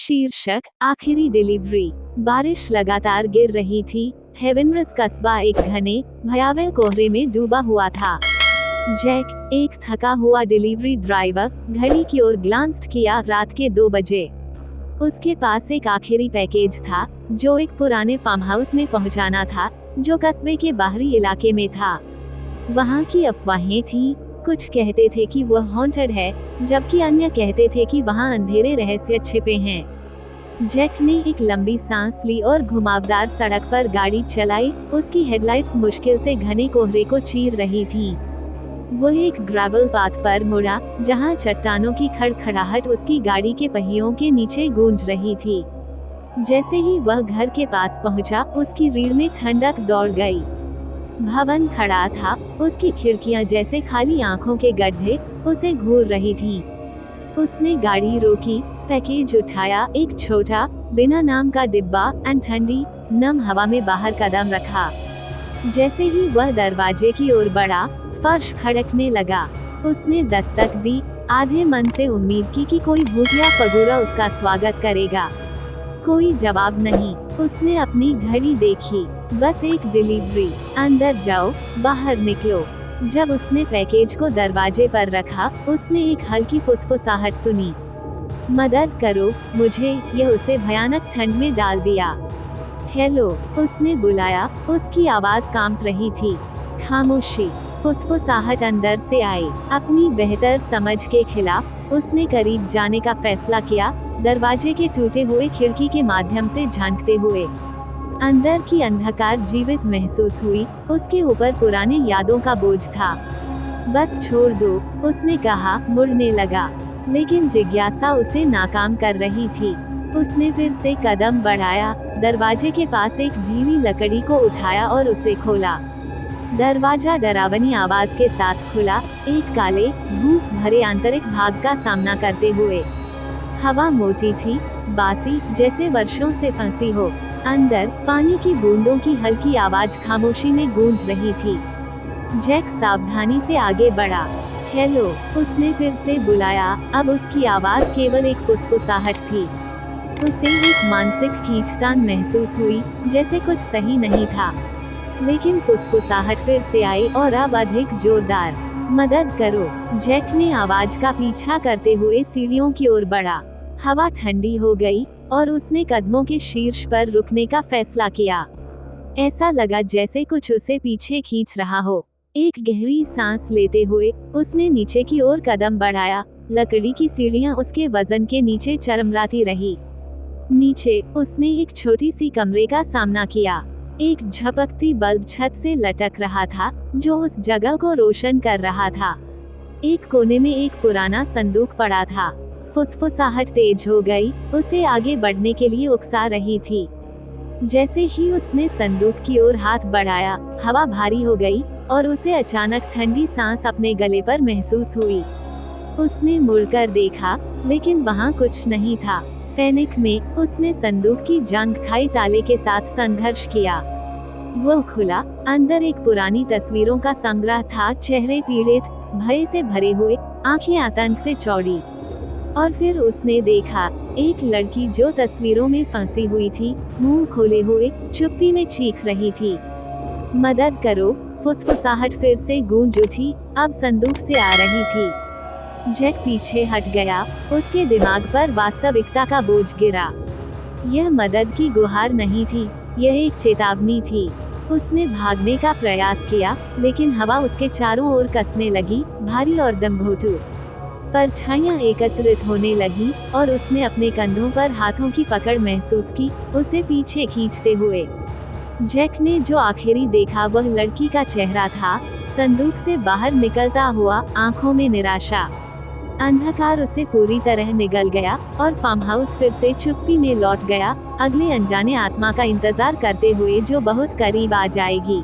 शीर्षक आखिरी डिलीवरी। बारिश लगातार गिर रही थी। हेवेनरस कस्बा एक घने भयावह कोहरे में डूबा हुआ था। जैक, एक थका हुआ डिलीवरी ड्राइवर, घड़ी की ओर ग्लांस्ड किया। रात के 2 बजे। उसके पास एक आखिरी पैकेज था जो एक पुराने फार्म हाउस में पहुंचाना था जो कस्बे के बाहरी इलाके में था। वहां की अफवाहें थीं। कुछ कहते थे कि वह हॉन्टेड है, जबकि अन्य कहते थे कि वहां अंधेरे रहस्य छिपे हैं। जैक ने एक लंबी सांस ली और घुमावदार सड़क पर गाड़ी चलाई। उसकी हेडलाइट्स मुश्किल से घने कोहरे को चीर रही थीं। वो एक ग्रेवल पाथ पर मुड़ा, जहां चट्टानों की खड़खड़ाहट उसकी गाड़ी के पहियों के नीचे गूंज रही थी। जैसे ही वह घर के पास पहुंचा, उसकी रीढ़ में ठंडक दौड़ गई। भवन खड़ा था, उसकी खिड़कियां जैसे खाली आंखों के गड्ढे उसे घूर रही थीं। उसने गाड़ी रोकी, पैकेज उठाया, एक छोटा, बिना नाम का डिब्बा, और ठंडी, नम हवा में बाहर कदम रखा। जैसे ही वह दरवाजे की ओर बढ़ा, फर्श खड़कने लगा। उसने दस्तक दी, आधे मन से उम्मीद की कि कोई भूतिया फगुरा उसका स्वागत करेगा। कोई जवाब नहीं। उसने अपनी घड़ी देखी, बस एक डिलीवरी। अंदर जाओ, बाहर निकलो। जब उसने पैकेज को दरवाजे पर रखा, उसने एक हल्की फुसफुसाहट सुनी। मदद करो मुझे। यह उसे भयानक ठंड में डाल दिया। हेलो, उसने बुलाया। उसकी आवाज कांप रही थी। खामोशी। फुसफुसाहट अंदर से आई। अपनी बेहतर समझ के खिलाफ उसने करीब जाने का फैसला किया, दरवाजे के टूटे हुए खिड़की के माध्यम से झांकते हुए। अंदर की अंधकार जीवित महसूस हुई। उसके ऊपर पुरानी यादों का बोझ था। बस छोड़ दो, उसने कहा, मुड़ने लगा। लेकिन जिज्ञासा उसे नाकाम कर रही थी। उसने फिर से कदम बढ़ाया, दरवाजे के पास एक ढीली लकड़ी को उठाया और उसे खोला। दरवाजा डरावनी आवाज के साथ खुला, एक काले, घूस भरे आंतरिक भाग का सामना करते हुए। हवा मोटी थी, बासी, जैसे वर्षों से फंसी हो। अंदर पानी की बूंदों की हल्की आवाज खामोशी में गूंज रही थी। जैक सावधानी से आगे बढ़ा। हेलो, उसने फिर से बुलाया। अब उसकी आवाज केवल एक फुसफुसाहट थी। उसे एक मानसिक खींचतान महसूस हुई, जैसे कुछ सही नहीं था। लेकिन फुसफुसाहट फिर से आई, और अब अधिक जोरदार। मदद करो। जैक ने आवाज का पीछा करते हुए सीढ़ियों की ओर बढ़ा। हवा ठंडी हो गई और उसने कदमों के शीर्ष पर रुकने का फैसला किया। ऐसा लगा जैसे कुछ उसे पीछे खींच रहा हो। एक गहरी सांस लेते हुए उसने नीचे की ओर कदम बढ़ाया। लकड़ी की सीढ़ियां उसके वजन के नीचे चरमराती रही। नीचे उसने एक छोटी सी कमरे का सामना किया। एक झपकती बल्ब छत से लटक रहा था, जो उस जगह को रोशन कर रहा था। एक कोने में एक पुराना संदूक पड़ा था। फुसफुसाहट तेज हो गई, उसे आगे बढ़ने के लिए उकसा रही थी। जैसे ही उसने संदूक की ओर हाथ बढ़ाया, हवा भारी हो गई और उसे अचानक ठंडी सांस अपने गले पर महसूस हुई। उसने मुड़कर देखा, लेकिन वहां कुछ नहीं था। पैनिक में उसने संदूक की जंग खाई ताले के साथ संघर्ष किया। वो खुला। अंदर एक पुरानी तस्वीरों का संग्रह था, चेहरे पीड़ित, भय से भरे हुए, आंखें आतंक से चौड़ी। और फिर उसने देखा एक लड़की जो तस्वीरों में फंसी हुई थी, मुंह खोले हुए, चुप्पी में चीख रही थी। मदद करो। फुसफुसाहट फिर से गूंज उठी, अब संदूक से आ रही थी। जैक पीछे हट गया। उसके दिमाग पर वास्तविकता का बोझ गिरा। यह मदद की गुहार नहीं थी, यह एक चेतावनी थी। उसने भागने का प्रयास किया, लेकिन हवा उसके चारों ओर कसने लगी, भारी और दमघोटू। परछाइयां एकत्रित होने लगी और उसने अपने कंधों पर हाथों की पकड़ महसूस की, उसे पीछे खींचते हुए। जैक ने जो आखिरी देखा वह लड़की का चेहरा था, संदूक से बाहर निकलता हुआ, आंखों में निराशा। अंधकार उसे पूरी तरह निगल गया और फार्म हाउस फिर से चुप्पी में लौट गया, अगले अनजाने आत्मा का इंतजार करते हुए जो बहुत करीब आ जाएगी।